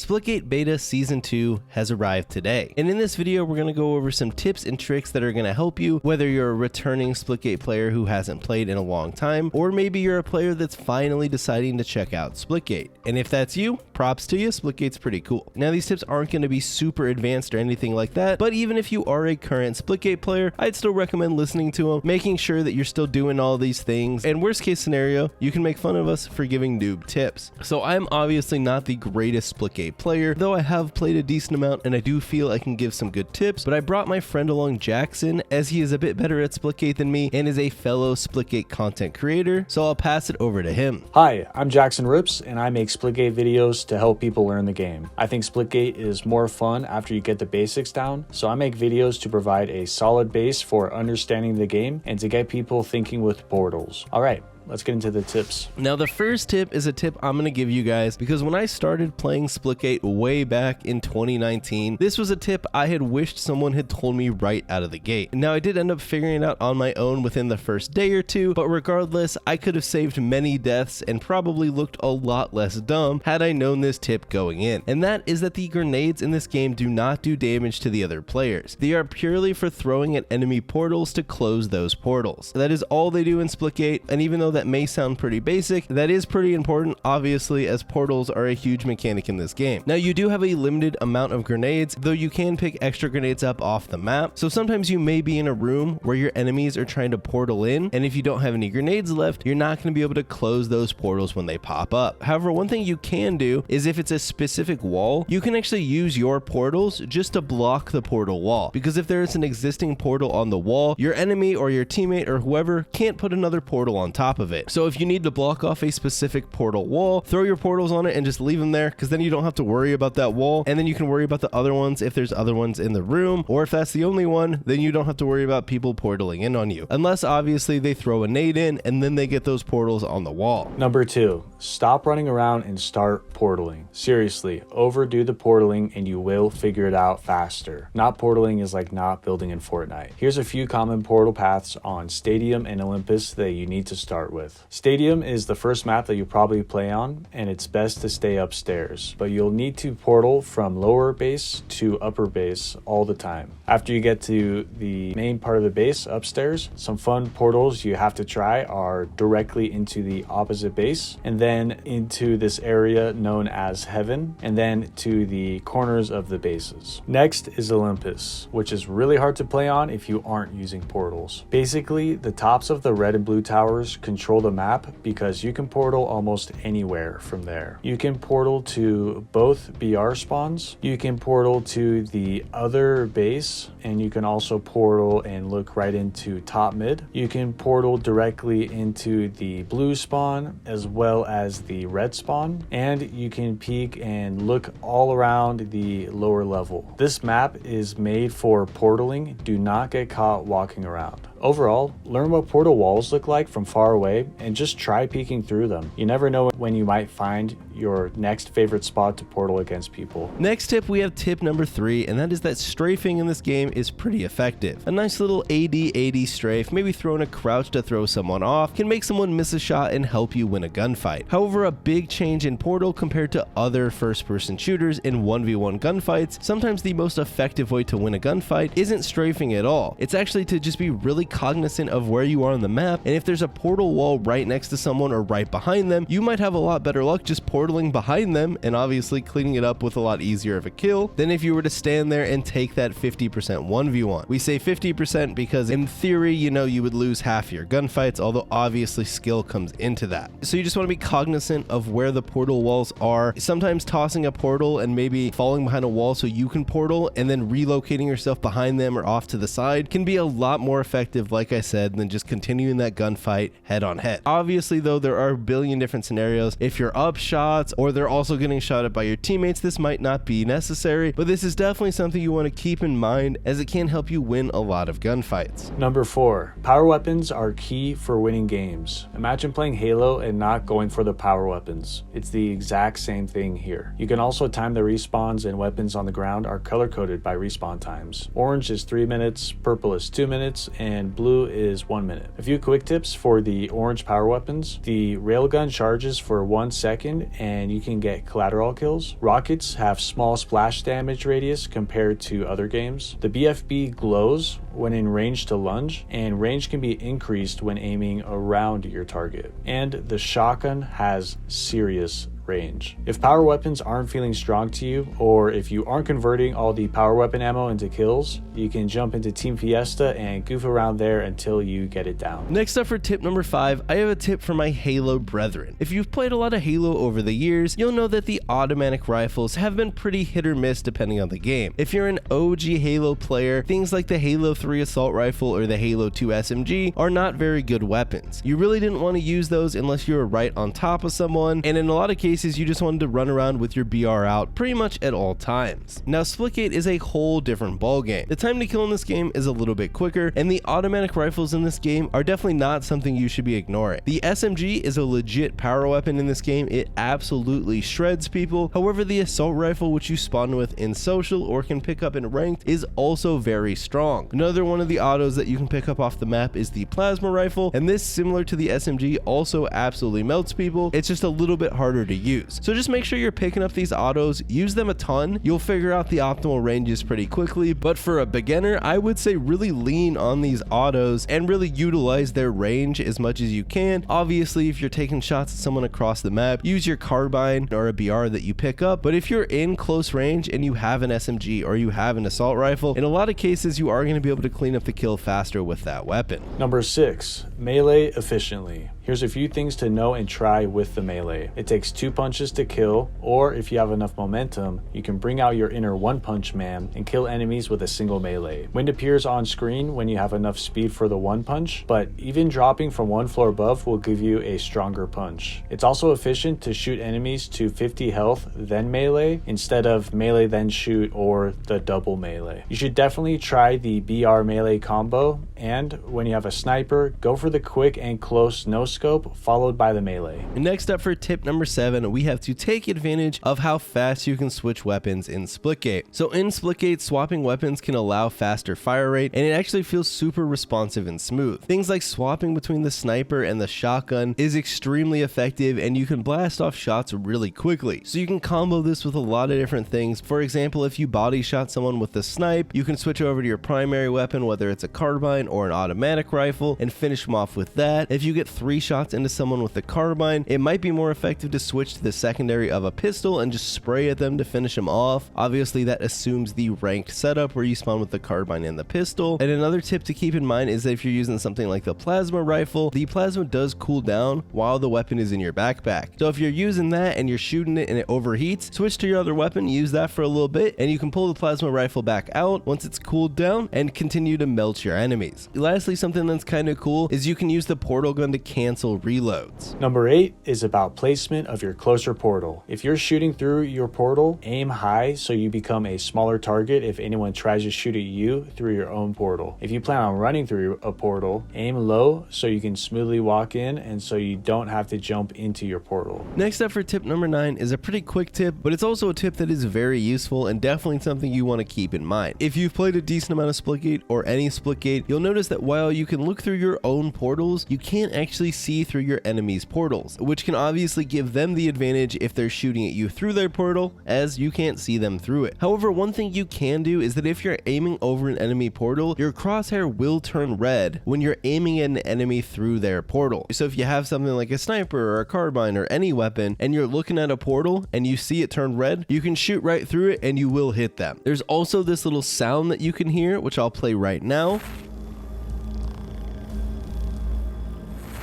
Splitgate Beta Season 2 has arrived today, and in this video we're going to go over some tips and tricks that are going to help you, whether you're a returning Splitgate player who hasn't played in a long time, or maybe you're a player that's finally deciding to check out Splitgate. And if that's you, props to you, Splitgate's pretty cool. Now these tips aren't going to be super advanced or anything like that, but even if you are a current Splitgate player, I'd still recommend listening to them, making sure that you're still doing all these things, and worst case scenario, you can make fun of us for giving noob tips. So I'm obviously not the greatest Splitgate player, though I have played a decent amount and I do feel I can give some good tips, but I brought my friend along, Jackson, as he is a bit better at Splitgate than me and is a fellow Splitgate content creator, so I'll pass it over to him. Hi, I'm Jackson Rips and I make Splitgate videos to help people learn the game. I think Splitgate is more fun after you get the basics down, so I make videos to provide a solid base for understanding the game and to get people thinking with portals. Alright, let's get into the tips. Now the first tip is a tip I'm going to give you guys because when I started playing Splitgate way back in 2019, this was a tip I had wished someone had told me right out of the gate. Now I did end up figuring it out on my own within the first day or two, but regardless, I could have saved many deaths and probably looked a lot less dumb had I known this tip going in. And that is that the grenades in this game do not do damage to the other players. They are purely for throwing at enemy portals to close those portals. That is all they do in Splitgate, and even though that may sound pretty basic, that is pretty important, obviously, as portals are a huge mechanic in this game. Now you do have a limited amount of grenades, though you can pick extra grenades up off the map, so sometimes you may be in a room where your enemies are trying to portal in, and if you don't have any grenades left, you're not going to be able to close those portals when they pop up. However, one thing you can do is if it's a specific wall, you can actually use your portals just to block the portal wall, because if there is an existing portal on the wall, your enemy or your teammate or whoever can't put another portal on top of it. So if you need to block off a specific portal wall, throw your portals on it and just leave them there, because then you don't have to worry about that wall, and then you can worry about the other ones if there's other ones in the room, or if that's the only one, then you don't have to worry about people portaling in on you, unless obviously they throw a nade in and then they get those portals on the wall. Number 2, stop running around and start portaling. Seriously, overdo the portaling and you will figure it out faster. Not portaling is like not building in Fortnite. Here's a few common portal paths on Stadium and Olympus that you need to start with. Stadium is the first map that you probably play on, and it's best to stay upstairs, but you'll need to portal from lower base to upper base all the time. After you get to the main part of the base upstairs, some fun portals you have to try are directly into the opposite base, and then into this area known as Heaven, and then to the corners of the bases. Next is Olympus, which is really hard to play on if you aren't using portals. Basically, the tops of the red and blue towers control the map because you can portal almost anywhere from there. You can portal to both BR spawns, you can portal to the other base, and you can also portal and look right into top mid. You can portal directly into the blue spawn as well as the red spawn, and you can peek and look all around the lower level. This map is made for portaling. Do not get caught walking around. Overall, learn what portal walls look like from far away and just try peeking through them. You never know when you might find your next favorite spot to portal against people. Next tip, we have tip number 3, and that is that strafing in this game is pretty effective. A nice little AD strafe, maybe throwing a crouch to throw someone off, can make someone miss a shot and help you win a gunfight. However, a big change in Portal compared to other first-person shooters in 1v1 gunfights, sometimes the most effective way to win a gunfight isn't strafing at all. It's actually to just be really cognizant of where you are on the map, and if there's a portal wall right next to someone or right behind them, you might have a lot better luck just portaling behind them and obviously cleaning it up with a lot easier of a kill than if you were to stand there and take that 50% 1v1. We say 50% because in theory, you know, you would lose half your gunfights, although obviously skill comes into that. So you just want to be cognizant of where the portal walls are. Sometimes tossing a portal and maybe falling behind a wall so you can portal and then relocating yourself behind them or off to the side can be a lot more effective, like I said, than just continuing that gunfight head on head. Obviously though, there are a billion different scenarios. If you're up shots or they're also getting shot at by your teammates, this might not be necessary, but this is definitely something you want to keep in mind as it can help you win a lot of gunfights. Number 4, power weapons are key for winning games. Imagine playing Halo and not going for the power weapons. It's the exact same thing here. You can also time the respawns, and weapons on the ground are color coded by respawn times. Orange is 3 minutes, purple is 2 minutes, and blue is 1 minute. A few quick tips for the orange power weapons. The railgun charges for 1 second and you can get collateral kills. Rockets have small splash damage radius compared to other games. The BFB glows when in range to lunge, and range can be increased when aiming around your target. And the shotgun has serious range. If power weapons aren't feeling strong to you, or if you aren't converting all the power weapon ammo into kills, you can jump into Team Fiesta and goof around there until you get it down. Next up for tip number 5, I have a tip for my Halo brethren. If you've played a lot of Halo over the years, you'll know that the automatic rifles have been pretty hit or miss depending on the game. If you're an OG Halo player, things like the Halo 3 assault rifle or the Halo 2 SMG are not very good weapons. You really didn't want to use those unless you were right on top of someone, and in a lot of cases you just wanted to run around with your BR out pretty much at all times. Now Splitgate is a whole different ballgame. The time to kill in this game is a little bit quicker, and the automatic rifles in this game are definitely not something you should be ignoring. The SMG is a legit power weapon in this game. It absolutely shreds people. However, the assault rifle, which you spawn with in social or can pick up in ranked, is also very strong. Another one of the autos that you can pick up off the map is the plasma rifle, and this, similar to the SMG, also absolutely melts people. It's just a little bit harder to use. So just make sure you're picking up these autos, use them a ton. You'll figure out the optimal ranges pretty quickly, but for a beginner, I would say really lean on these autos and really utilize their range as much as you can. Obviously, if you're taking shots at someone across the map, use your carbine or a BR that you pick up, but if you're in close range and you have an SMG or you have an assault rifle, in a lot of cases you are going to be able to clean up the kill faster with that weapon. Number 6, melee efficiently. Here's a few things to know and try with the melee. It takes 2 punches to kill, or if you have enough momentum, you can bring out your inner one punch man and kill enemies with a single melee. Wind appears on screen when you have enough speed for the one punch, but even dropping from one floor above will give you a stronger punch. It's also efficient to shoot enemies to 50 health then melee, instead of melee then shoot or the double melee. You should definitely try the BR melee combo, and when you have a sniper, go for the quick and close no scope followed by the melee. And next up for tip number 7, we have to take advantage of how fast you can switch weapons in Splitgate. So in Splitgate, swapping weapons can allow faster fire rate, and it actually feels super responsive and smooth. Things like swapping between the sniper and the shotgun is extremely effective, and you can blast off shots really quickly. So you can combo this with a lot of different things. For example, if you body shot someone with the snipe, you can switch over to your primary weapon, whether it's a carbine or an automatic rifle, and finish them off with that. If you get 3 shots into someone with the carbine, it might be more effective to switch to the secondary of a pistol and just spray at them to finish them off. Obviously, that assumes the ranked setup where you spawn with the carbine and the pistol. And another tip to keep in mind is that if you're using something like the plasma rifle, the plasma does cool down while the weapon is in your backpack. So if you're using that and you're shooting it and it overheats, switch to your other weapon, use that for a little bit, and you can pull the plasma rifle back out once it's cooled down and continue to melt your enemies. Lastly, something that's kind of cool is you can use the portal gun to cancel reloads. Number 8 is about placement of your closer portal. If you're shooting through your portal, aim high so you become a smaller target if anyone tries to shoot at you through your own portal. If you plan on running through a portal, aim low so you can smoothly walk in and so you don't have to jump into your portal. Next up for tip number 9 is a pretty quick tip, but it's also a tip that is very useful and definitely something you want to keep in mind. If you've played a decent amount of Splitgate or any Splitgate, you'll notice that while you can look through your own portals, you can't actually see through your enemy's portals, which can obviously give them the advantage if they're shooting at you through their portal, as you can't see them through it. However, one thing you can do is that if you're aiming over an enemy portal, your crosshair will turn red when you're aiming at an enemy through their portal. So if you have something like a sniper or a carbine or any weapon and you're looking at a portal and you see it turn red, you can shoot right through it and you will hit them. There's also this little sound that you can hear, which I'll play right now.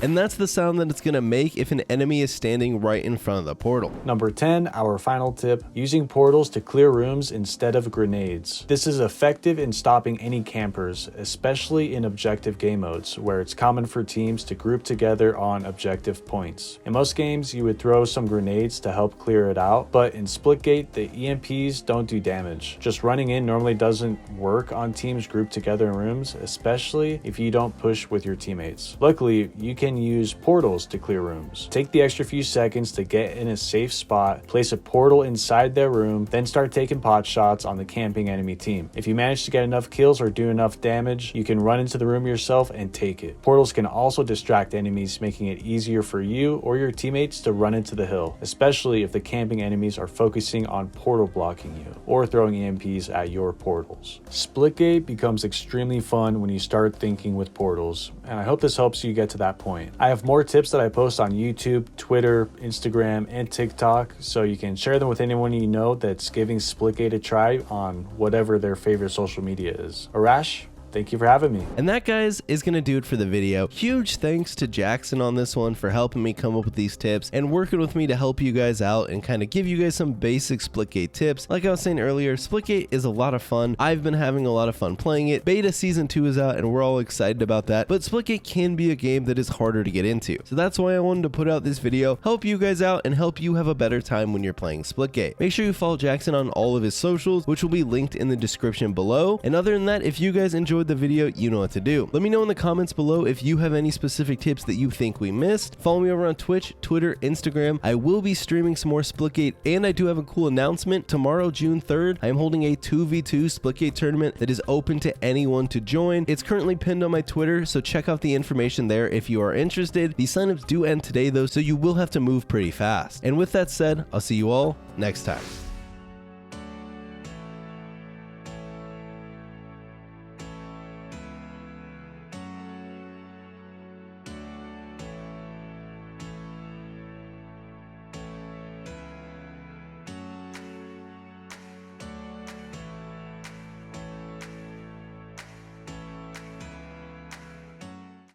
And that's the sound that it's going to make if an enemy is standing right in front of the portal. Number 10, our final tip, using portals to clear rooms instead of grenades. This is effective in stopping any campers, especially in objective game modes, where it's common for teams to group together on objective points. In most games, you would throw some grenades to help clear it out, but in Splitgate, the EMPs don't do damage. Just running in normally doesn't work on teams grouped together in rooms, especially if you don't push with your teammates. Luckily, you can can use portals to clear rooms. Take the extra few seconds to get in a safe spot, place a portal inside their room, then start taking pot shots on the camping enemy team. If you manage to get enough kills or do enough damage, you can run into the room yourself and take it. Portals can also distract enemies, making it easier for you or your teammates to run into the hill, especially if the camping enemies are focusing on portal blocking you or throwing EMPs at your portals. Splitgate becomes extremely fun when you start thinking with portals, and I hope this helps you get to that point. I have more tips that I post on YouTube, Twitter, Instagram, and TikTok, so you can share them with anyone you know that's giving Splitgate a try on whatever their favorite social media is. Arash, thank you for having me. And that, guys, is going to do it for the video. Huge thanks to Jackson on this one for helping me come up with these tips and working with me to help you guys out and kind of give you guys some basic Splitgate tips. Like I was saying earlier, Splitgate is a lot of fun. I've been having a lot of fun playing it. Beta Season 2 is out and we're all excited about that, but Splitgate can be a game that is harder to get into. So that's why I wanted to put out this video, help you guys out and help you have a better time when you're playing Splitgate. Make sure you follow Jackson on all of his socials, which will be linked in the description below. And other than that, if you guys enjoyed the video, you know what to do. Let me know in the comments below if you have any specific tips that you think we missed. Follow me over on Twitch, Twitter, Instagram. I will be streaming some more Splitgate, and I do have a cool announcement. Tomorrow, June 3rd, I am holding a 2v2 Splitgate tournament that is open to anyone to join. It's currently pinned on my Twitter, so check out the information there if you are interested. The signups do end today though, so you will have to move pretty fast. And with that said, I'll see you all next time.